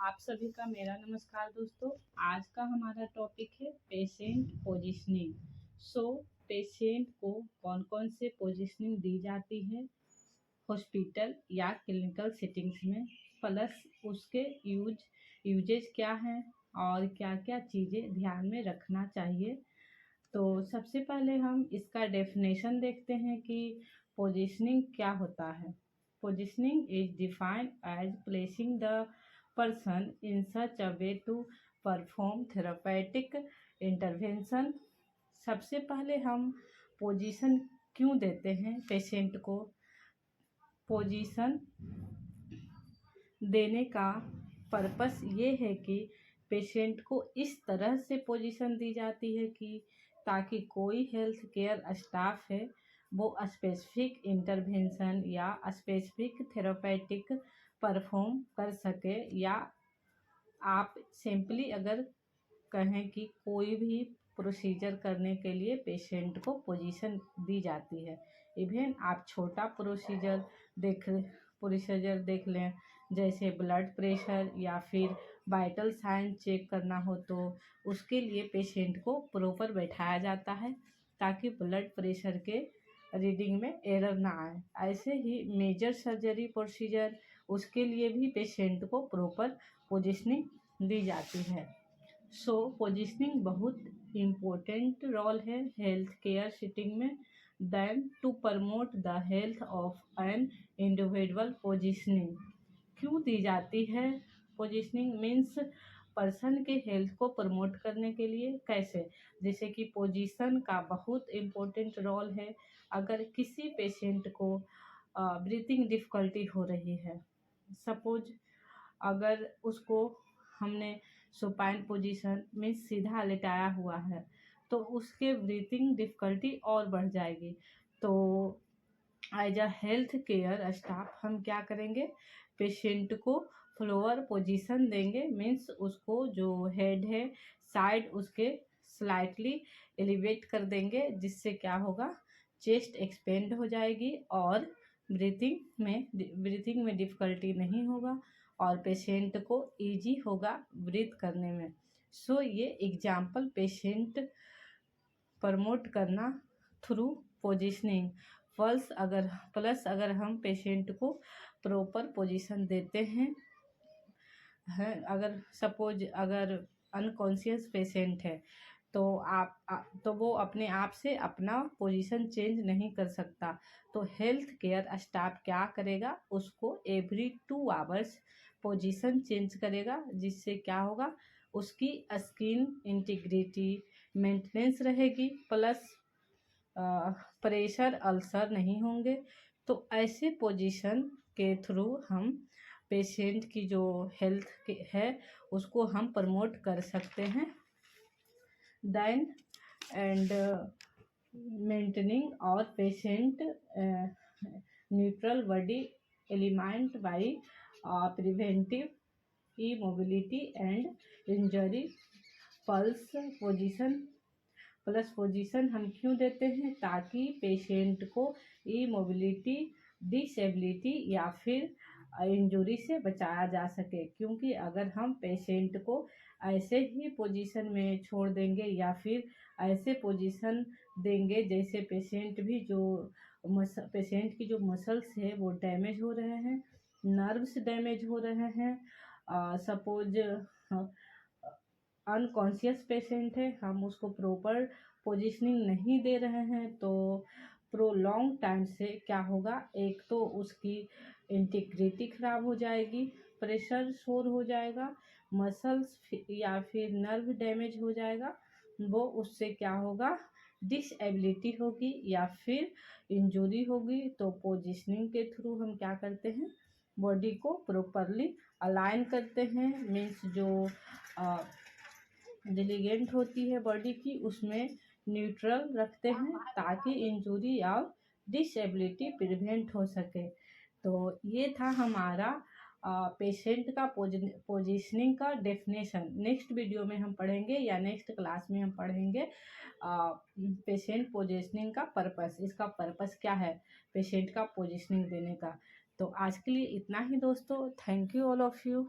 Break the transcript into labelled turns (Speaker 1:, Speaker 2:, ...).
Speaker 1: आप सभी का मेरा नमस्कार दोस्तों। आज का हमारा टॉपिक है पेशेंट पोजीशनिंग। पेशेंट को कौन कौन से पोजीशनिंग दी जाती है हॉस्पिटल या क्लिनिकल सेटिंग्स में, प्लस उसके यूजेज क्या हैं और क्या क्या चीज़ें ध्यान में रखना चाहिए। तो सबसे पहले हम इसका डेफिनेशन देखते हैं कि पोजीशनिंग क्या होता है। Positioning is defined as placing the person in such a way to perform therapeutic intervention। सबसे पहले हम पोजीशन क्यों देते हैं पेशेंट को। पोजीशन देने का पर्पस ये है कि पेशेंट को इस तरह से पोजीशन दी जाती है कि ताकि कोई हेल्थ केयर स्टाफ है वो स्पेसिफिक इंटरवेंशन या स्पेसिफिक थेरापेटिक परफॉर्म कर सके, या आप सिंपली अगर कहें कि कोई भी प्रोसीजर करने के लिए पेशेंट को पोजीशन दी जाती है। इवन आप छोटा प्रोसीजर देख लें, जैसे ब्लड प्रेशर या फिर वाइटल साइन चेक करना हो तो उसके लिए पेशेंट को प्रॉपर बैठाया जाता है ताकि ब्लड प्रेशर के रीडिंग में एरर ना आए। ऐसे ही मेजर सर्जरी प्रोसीजर, उसके लिए भी पेशेंट को प्रॉपर पोजीशनिंग दी जाती है। पोजीशनिंग बहुत इम्पोर्टेंट रोल है हेल्थ केयर सेटिंग में। Then to promote the health of an individual, positioning क्यों दी जाती है। पोजीशनिंग मीन्स पर्सन के हेल्थ को प्रमोट करने के लिए। कैसे? जैसे कि पोजीशन का बहुत इम्पोर्टेंट रोल है। अगर किसी पेशेंट को ब्रीथिंग डिफ़िकल्टी हो रही है, सपोज अगर उसको हमने सुपाइन पोजीशन में सीधा लेटाया हुआ है तो उसके ब्रीथिंग डिफ़िकल्टी और बढ़ जाएगी। तो as a health care staff हम क्या करेंगे, पेशेंट को फ्लोअर पोजीशन देंगे। मीन्स उसको जो हेड है साइड उसके स्लाइटली एलिवेट कर देंगे, जिससे क्या होगा, चेस्ट एक्सपेंड हो जाएगी और ब्रीथिंग में डिफ़िकल्टी नहीं होगा और पेशेंट को इजी होगा ब्रीथ करने में। ये एग्जाम्पल पेशेंट प्रमोट करना थ्रू पोजीशनिंग। प्लस अगर हम पेशेंट को प्रॉपर पोजीशन देते हैं, अगर सपोज अगर अनकॉन्शियस पेशेंट है तो तो वो अपने आप से अपना पोजीशन चेंज नहीं कर सकता। तो हेल्थ केयर स्टाफ क्या करेगा, उसको एवरी 2 आवर्स पोजीशन चेंज करेगा, जिससे क्या होगा, उसकी स्किन इंटीग्रिटी मेंटेनेंस रहेगी, प्लस प्रेशर अल्सर नहीं होंगे। तो ऐसे पोजीशन के थ्रू हम पेशेंट की जो हेल्थ है उसको हम प्रमोट कर सकते हैं। देन एंड मेंटेनिंग और patient neutral body element by preventive immobility and injury. Position हम क्यों देते हैं, ताकि पेशेंट को इमोबिलिटी, डिसेबिलिटी या फिर इंजरी से बचाया जा सके। क्योंकि अगर हम पेशेंट को ऐसे ही पोजीशन में छोड़ देंगे या फिर ऐसे पोजीशन देंगे जैसे पेशेंट की जो मसल्स है वो डैमेज हो रहे हैं, नर्व्स डैमेज हो रहे हैं। सपोज अनकॉन्शियस पेशेंट है, हम उसको प्रॉपर पोजीशनिंग नहीं दे रहे हैं तो प्रोलॉन्ग टाइम से क्या होगा, एक तो उसकी इंटीग्रिटी खराब हो जाएगी, प्रेशर शोर हो जाएगा, मसल्स या फिर नर्व डैमेज हो जाएगा, वो उससे क्या होगा, डिसेबिलिटी होगी या फिर इंजरी होगी। तो पोजीशनिंग के थ्रू हम क्या करते हैं, बॉडी को प्रॉपरली अलाइन करते हैं। मीन्स जो डिलीगेंट होती है बॉडी की, उसमें न्यूट्रल रखते हैं ताकि इंजरी और डिसेबिलिटी प्रिवेंट हो सके। तो ये था हमारा पेशेंट का पोजीशनिंग का डेफिनेशन। नेक्स्ट वीडियो में हम पढ़ेंगे या नेक्स्ट क्लास में हम पढ़ेंगे पेशेंट पोजीशनिंग का पर्पस। इसका पर्पस क्या है पेशेंट का पोजीशनिंग देने का। तो आज के लिए इतना ही दोस्तों। Thank you all of you.